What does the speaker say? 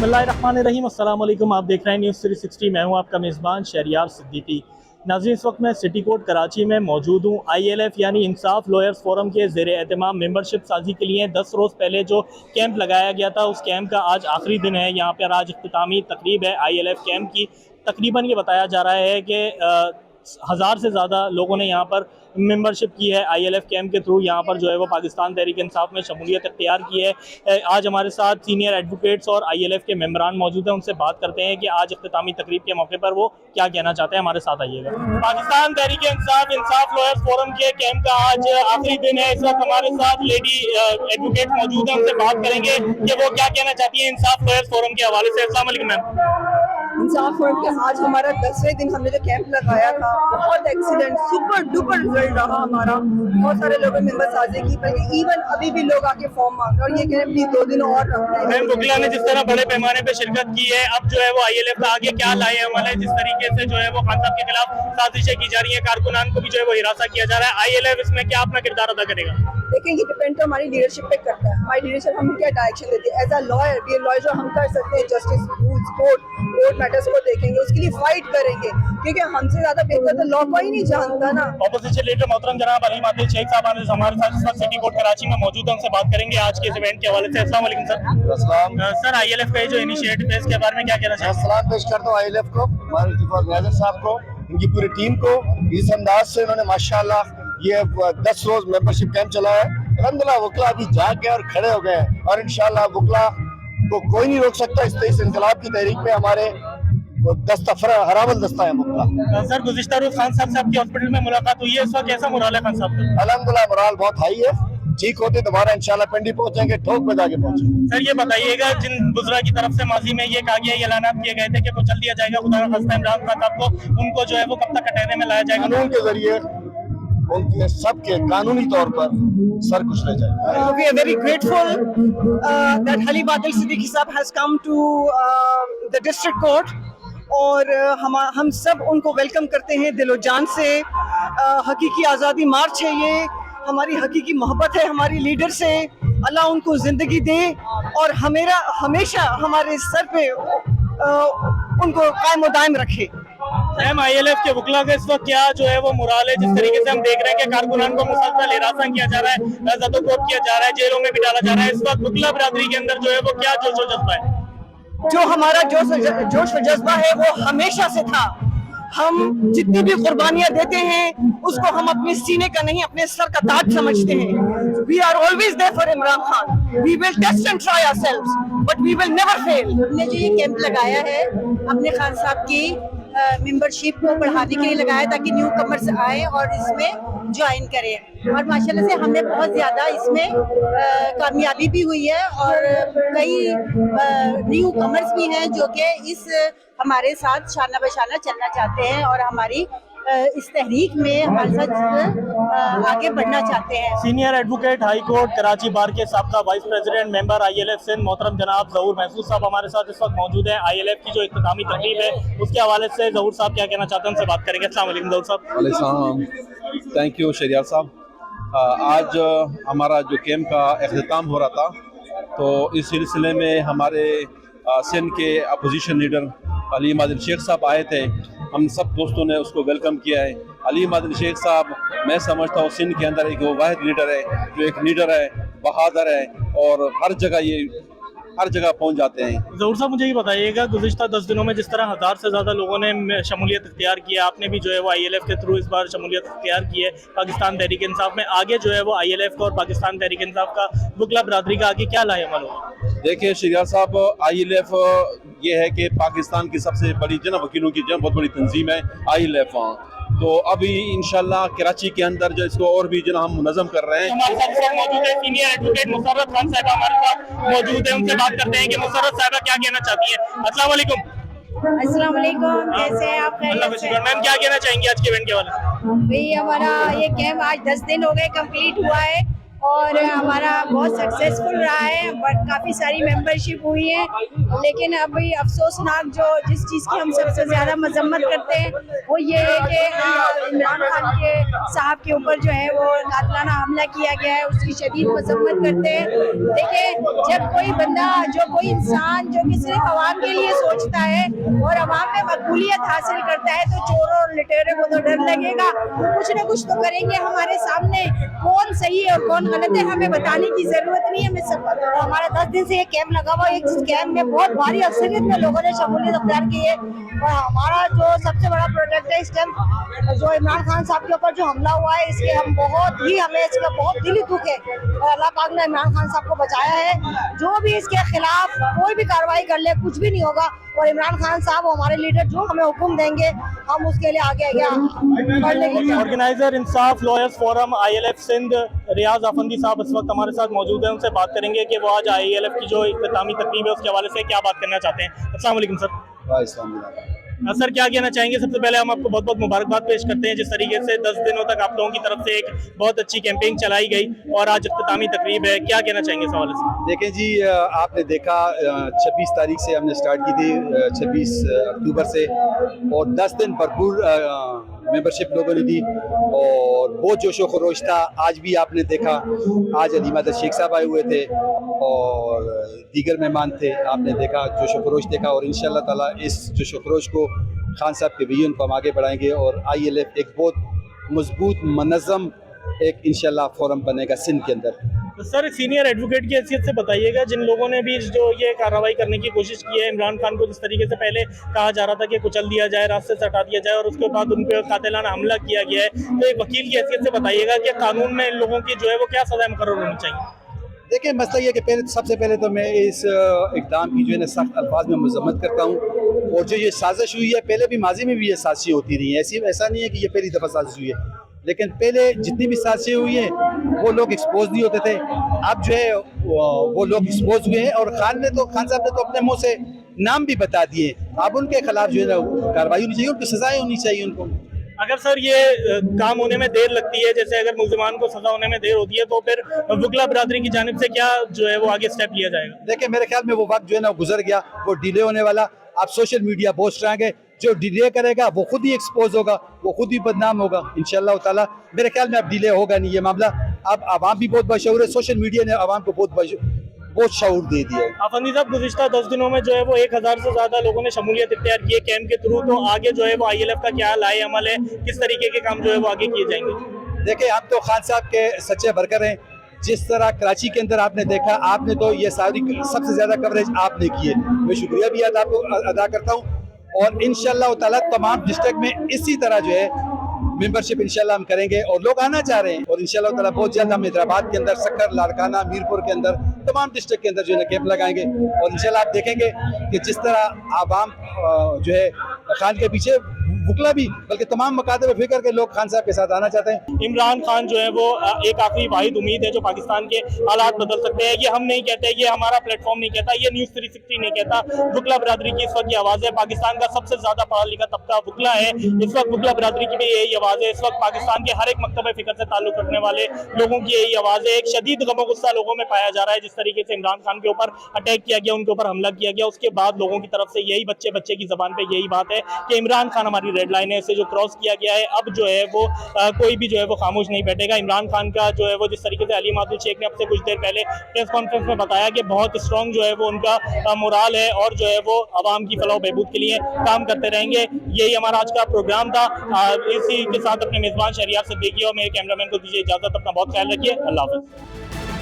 बिस्मिल्लाहिर्रहमानिर्रहीम, अस्सलाम वालेकुम। आप देख रहे हैं न्यूज़ 360। मैं हूं आपका मेज़बान शहरियार सिद्दीकी। नाज़रीन, इस वक्त मैं सिटी कोर्ट कराची में मौजूद हूं। ILF यानी इंसाफ लॉयर्स फोरम के ज़ेर एहतमाम मेंबरशिप साजी के लिए 10 रोज़ पहले जो कैंप लगाया गया था, उस कैंप का आज आखिरी दिन है। यहाँ पर आज इख्तितामी तकरीब है ILF कैंप की। तकरीबन ये बताया जा रहा है कि 1000 से ज़्यादा लोगों ने यहाँ पर मेंबरशिप की है ILF कैंप के थ्रू। यहाँ पर जो है वो पाकिस्तान तहरीक इंसाफ में शमूलियत इख्तियार की है। आज हमारे साथ सीनियर एडवोकेट्स और ILF के मेंबरान मौजूद हैं। उनसे बात करते हैं कि आज इख्तितामी तकरीब के मौके पर वो क्या कहना चाहते हैं। हमारे साथ आइएगा। पाकिस्तान तहरीक इंसाफ लॉयर्स फोरम के कैंप का आज आखिरी दिन है। इस वक्त हमारे साथ लेडी एडवोकेट मौजूद हैं। उनसे बात करेंगे कि वो क्या कहना चाहती है इंसाफ लॉयर्स फोरम के हवाले से। अस्सलाम वालेकुम मैम। इंसाफ फोरम के आज हमारा 10वें दिन हमने जो कैंप लगाया था, बहुत एक्सीलेंट सुपर डुपर रिजल्ट रहा हमारा। बहुत सारे लोगों ने मेंबर साझे की, बल्कि इवन अभी भी लोग आके फॉर्म मांग रहे हैं और ये कह रहे हैं प्लीज 2 दिन और रखते हैं। वकीला ने जिस तरह बड़े पैमाने पे शिरकत की है, अब जो है वो ILF का आगे क्या लाए अमल है, जिस तरीके से जो है वो खान साहब के खिलाफ साजिशें की जा रही है, कारकुनान को भी जो है वो हिरासत किया जा रहा है, ILF इसमें क्या अपना किरदार अदा करेगा? देखिए, ये डिपेंड तो हमारी लीडरशिप पे करता है। हमारी लीडरशिप हमें क्या डायरेक्शन देती है। एज अ लॉयर, ये लॉयर जो हम कर सकते हैं, जस्टिस रूल्स कोर्ट मैटर्स को देखेंगे, उसके लिए फाइट करेंगे, क्योंकि हमसे ज्यादा बेहतर तो लॉ को ही नहीं जानता ना। ऑपोजिशन लीडर मोहतरम जनाब अली मादिल शेख साहब हमारे साथ इस वक्त सिटी कोर्ट कराची में मौजूद है। उनसे बात करेंगे आज के इस इवेंट के हवाले से। अस्सलाम वालेकुम सर। सर, ILF का जो इनिशिएटिव है, इसके बारे में क्या कहना चाहिए? सलाम पेश करता हूँ ILF को, हमारे चीफ ऑर्गेनाइजर साहब को, इनकी पूरी टीम को। इस अंदाज से उन्होंने माशाल्लाह ये 10 रोज मेंबरशिप कैंप चलाया है। अल्हम्दुलिल्लाह वकला अभी जाग गए और खड़े हो गए हैं, और इंशाल्लाह वकला को कोई नहीं रोक सकता। इस इंकलाब की तहरीक में हमारे हरामल दस्ता है वकला। सर, गुज़िश्ता रोज खान साहब से आपकी हॉस्पिटल में मुलाकात हुई है, इस वक्त कैसा मोराल है खान साहब का? अल्हम्दुलिल्लाह मोराल बहुत हाई है। ठीक होते दोबारा इंशाल्लाह पिंडी पहुंचेंगे, ठोक पे जाके पहुंचेंगे। सर, ये बताइएगा, जिन बुजुर्ग की तरफ से माजी में ये कहा गया, ये ऐलान किए गए थे कि वो चल दिया जाएगा खुदा का खास्ता इमरान खान साहब को, उनको जो है वो कब तक कटहरे में लाया जाएगा? कानून के जरिए उनके सबके कानूनी तौर पर सर कुचले जाए। We are very grateful that Halim Adil Siddiqui साहब has come to the district court, और हम सब उनको वेलकम करते हैं दिलो जान से। हकीकी आज़ादी मार्च है ये, हमारी हकीकी मोहब्बत है हमारी लीडर से। अल्लाह उनको ज़िंदगी दे और हमेशा हमारे सर पे उनको कायम दायम रखे। मैम, ILF के वकला का इस वक्त क्या जो है वो मुराल है? जिस तरीके से हम देख रहे हैं कि कारकुनान को मुसलसल हिरासत किया जा रहा है, ज़दोकोब किया जा रहा है, जेलों में भी डाला जा रहा है, इस वक्त वकला बरादरी के अंदर जो है वो क्या जोश व जज्बा है? जो हमारा जोश व जज्बा है वो हमेशा से था। हम जितनी भी कुर्बानियां देते हैं उसको हम अपने सीने का नहीं, अपने सर का ताज समझते हैं। We are always there for Imran Khan. We will test and try ourselves, but we will never fail. हमने जो ये कैंप लगाया है अपने खान साहब की मेंबरशिप को बढ़ाने के लिए लगाया, ताकि न्यू कमर्स आए और इसमें ज्वाइन करें, और माशाल्लाह से हमने बहुत ज़्यादा इसमें कामयाबी भी हुई है, और कई न्यू कमर्स भी हैं जो कि इस हमारे साथ शाना बशाना चलना चाहते हैं और हमारी इस तहरीक में हमारे साथ आगे बढ़ना चाहते हैं। Senior advocate high court Karachi bar के साबका vice president member ILF Sindh मोहतरम जनाब ज़हूर महफूज साहब हमारे साथ इस वक्त मौजूद हैं। ILF की जो इख्तितामी तकरीब है उसके हवाले से ज़हूर साहब क्या कहना चाहते हैं, उनसे बात करेंगे। अस्सलाम वालेकुम ज़हूर साहब। वालेकुम, थैंक यू शहरियार साहब। आज हमारा जो कैंप का अख्तिताम हो रहा था, तो इस सिलसिले में हमारे सिंध के अपोजिशन लीडर हलीम आदिल शेख साहब आए थे। हम सब दोस्तों ने उसको वेलकम किया है। हलीम आदिल शेख साहब, मैं समझता हूँ सिंध के अंदर एक वो वाहिद लीडर है जो एक लीडर है, बहादुर है, और हर जगह पहुँच जाते हैं। ज़हूर साहब, मुझे ये बताइएगा, गुज़िश्ता 10 दिनों में जिस तरह 1000 से ज़्यादा लोगों ने शमूलियत इख्तियार की है, आपने भी जो है वो ILF के थ्रू इस बार शमूलियत इख्तियार की है पाकिस्तान तहरीक इंसाफ में, आगे जो है वो ILF का और पाकिस्तान तहरीक इंसाफ का वकला बरादरी का आगे क्या लाए अमल होगा? देखिए शहरियार साहब, ILF ये है कि पाकिस्तान की सबसे बड़ी वकीलों की बहुत बड़ी तंजीम है ILF। तो अभी इंशाल्लाह कराची के अंदर जो इसको और भी जो हम मुनज़्ज़म कर रहे हैं। हमारे साथ इस वक्त मौजूद है सीनियर एडवोकेट मुसर्रत खान साहब हमारे साथ मौजूद है। उनसे बात करते हैं कि मुसर्रत साहब क्या कहना चाहती है। अस्सलाम वालेकुम। अस्सलाम वालेकुम, कैसे हैं आप? अल्लाह का शुक्र। मैम, क्या कहना चाहेंगे आज के इवेंट के बारे में? भाई हमारा ये कैंप आज 10 दिन हो गए कंप्लीट हुआ है, और हमारा बहुत सक्सेसफुल रहा है, बट काफ़ी सारी मेंबरशिप हुई है। लेकिन अभी अफसोसनाक जो जिस चीज़ की हम सबसे ज़्यादा मजम्मत करते हैं वो ये है कि इमरान खान के साहब के ऊपर जो है वो कातलाना हमला किया गया है, उसकी शदीद मजम्मत करते हैं। देखिए, जब कोई बंदा, जो कोई इंसान जो कि सिर्फ आवाम के लिए सोचता है और आवाम में मकबूलियत हासिल करता है, तो चोरों और लुटेरों को तो डर लगेगा, वो कुछ ना कुछ तो करेंगे। हमारे सामने कौन सही है और कौन गलत है हमें बताने की जरूरत नहीं है, हमें सब पता है। हमारा 10 दिन से ये कैंप लगा हुआ है, इस कैंप में बहुत भारी अक्सरियत में लोगों ने शमूलियत अख्तियार की है। और हमारा जो सबसे बड़ा प्रोडक्ट है इस टाइम, जो इमरान खान साहब के ऊपर जो हमला हुआ है, इसके हमें इसका बहुत दिली दुख है। और अल्लाह पाक ने इमरान खान साहब को बचाया है। जो भी इसके खिलाफ कोई भी कार्रवाई कर ले, कुछ भी नहीं होगा। और इमरान खान साहब हमारे लीडर जो हमें हुक्म देंगे, हम उसके लिए आगे बढ़ने की। ऑर्गेनाइजर इंसाफ लॉयर्स फोरम ILF सिंध रियाज अफंदी साहब इस वक्त हमारे साथ मौजूद हैं, उनसे बात करेंगे कि वो आज ILF की जो इख्तितामी तकरीब है उसके हवाले से क्या बात करना चाहते हैं। अस्सलाम वालेकुम सर। सर, क्या कहना चाहेंगे? सबसे पहले हम आपको बहुत बहुत मुबारकबाद पेश करते हैं जिस तरीके से 10 दिनों तक आप लोगों की तरफ से एक बहुत अच्छी कैंपेन चलाई गई और आज इख्तितामी तकरीब है, क्या कहना चाहेंगे इस हवाले से? देखें जी, आपने देखा 26 तारीख से हमने स्टार्ट की थी, 26 अक्टूबर से, और 10 दिन भरपूर मेंबरशिप लोगों ने दी और बहुत जोश व खरोश था। आज भी आपने देखा, आज अलीमाद शेख साहब आए हुए थे और दीगर मेहमान थे, आपने देखा जोश व खरोश देखा। और इंशाअल्लाह ताला इस जोश व खरोश को खान साहब के विजन को हम आगे बढ़ाएंगे और ILF एक बहुत मजबूत मनज़्ज़म एक इंशाअल्लाह फोरम बनेगा सिंध के अंदर। तो सर, सीनियर एडवोकेट की हैसियत से बताइएगा, जिन लोगों ने भी जो ये कार्रवाई करने की कोशिश की है, इमरान खान को जिस तरीके से पहले कहा जा रहा था कि कुचल दिया जाए, रास्ते से हटा दिया जाए और उसके बाद उन पर कातिलाना हमला किया गया है, तो एक वकील की हैसियत से बताइएगा कि कानून में इन लोगों की जो है वो क्या सज़ा मुकर्रर होनी चाहिए? देखिए, मसला ये कि सबसे पहले तो मैं इस इक़दाम की जो है ना सख्त अल्फाज में मज़म्मत करता हूँ। और जो ये साजिश हुई है, पहले भी माजी में भी ये साजिशें होती रही हैं, ऐसा नहीं है कि ये पहली दफ़ा साजिश हुई है, लेकिन पहले जितनी भी साजिशें हुई हैं वो लोग एक्सपोज नहीं होते थे। अब जो है वो लोग एक्सपोज हुए हैं और खान साहब ने तो अपने मुँह से नाम भी बता दिए। अब उनके खिलाफ जो है ना कार्रवाई होनी चाहिए, उनको सजाएं होनी चाहिए उनको। अगर सर ये काम होने में देर लगती है, जैसे अगर मुल्जिमान को सजा होने में देर होती है, तो फिर वकला बरादरी की जानिब से क्या जो है वो आगे स्टेप लिया जाएगा? देखिए, मेरे ख्याल में वो वक्त जो है ना गुजर गया, वो डिले होने वाला। आप सोशल मीडिया पोस्ट रहेंगे, जो डिले करेगा वो खुद ही एक्सपोज होगा, वो खुद ही बदनाम होगा इंशाअल्लाह ताला। मेरे ख्याल में अब डिले होगा नहीं ये मामला। अब आवाम भी बहुत बशऊर है, सोशल मीडिया ने आवाम को बहुत शऊर दे दिया है। अफंदी साहब, गुज़िश्ता 10 दिनों में जो है वो 1000 से ज़्यादा लोगों ने शमूलियत इख्तियार की है कैंप के थ्रू, तो आगे जो है वो ILF का क्या लाए अमल है, किस तरीके के काम जो है वो आगे किए जाएंगे? देखिए, हम तो खान साहब के सच्चे वर्कर हैं। जिस तरह कराची के अंदर आपने देखा, आपने तो ये सारी सबसे ज़्यादा कवरेज आपने की है, मैं शुक्रिया भी अदा करता हूँ। और इंशाअल्लाह ताला तमाम डिस्ट्रिक्ट में इसी तरह जो है मेंबरशिप इंशाल्लाह हम करेंगे और लोग आना चाह रहे हैं। और इंशाल्लाह ताला बहुत जल्द हम हैदराबाद के अंदर, सक्कर, लाड़काना, मीरपुर के अंदर, तमाम डिस्ट्रिक्ट के अंदर जो है कैंप लगाएंगे। और इंशाल्लाह आप देखेंगे कि जिस तरह आवाम जो है खान के पीछे बुकला भी, बल्कि तमाम मकातब फिक्र के लोग खान साहब के साथ आना चाहते हैं। इमरान खान जो है वो एक आखिरी वाहिद उम्मीद है जो पाकिस्तान के हालात बदल सकते हैं। ये हम नहीं कहते, ये हमारा प्लेटफॉर्म नहीं कहता, ये न्यूज़ 360 नहीं कहता, बुकला बरादरी की इस वक्त की आवाज़ है। पाकिस्तान का सबसे ज़्यादा पढ़ा लिखा तबका बुकला है, इस वक्त बुकला बरादरी की भी यही आवाज़ है। इस वक्त पाकिस्तान के हर एक मकतब फिक्र से ताल्लुक़ रखने वाले लोगों की यही आवाज़ है। एक शदीद गम गुस्सा लोगों में पाया जा रहा है जिस तरीके से इमरान खान के ऊपर अटैक किया गया, उनके ऊपर हमला किया गया, उसके बाद लोगों की तरफ से यही बच्चे की ज़बान पर यही बात है कि इमरान खान हमारी रेड लाइन है, इसे जो क्रॉस किया गया है। अब जो है वो कोई भी जो है वो खामोश नहीं बैठेगा। इमरान खान का जो है वो जिस तरीके से अली मादुल शेख ने अब से कुछ देर पहले प्रेस कॉन्फ्रेंस में बताया कि बहुत स्ट्रॉन्ग जो है वो उनका मोराल है और जो है वो आवाम की फलाह बहबूद के लिए काम करते रहेंगे। यही हमारा आज का प्रोग्राम था। इसी के साथ अपने मेज़बान शहरियार सिद्दीकी और मेरे कैमरामैन को दीजिए इजाज़त। अपना बहुत ख्याल रखिए। अल्लाह हाफ़िज़।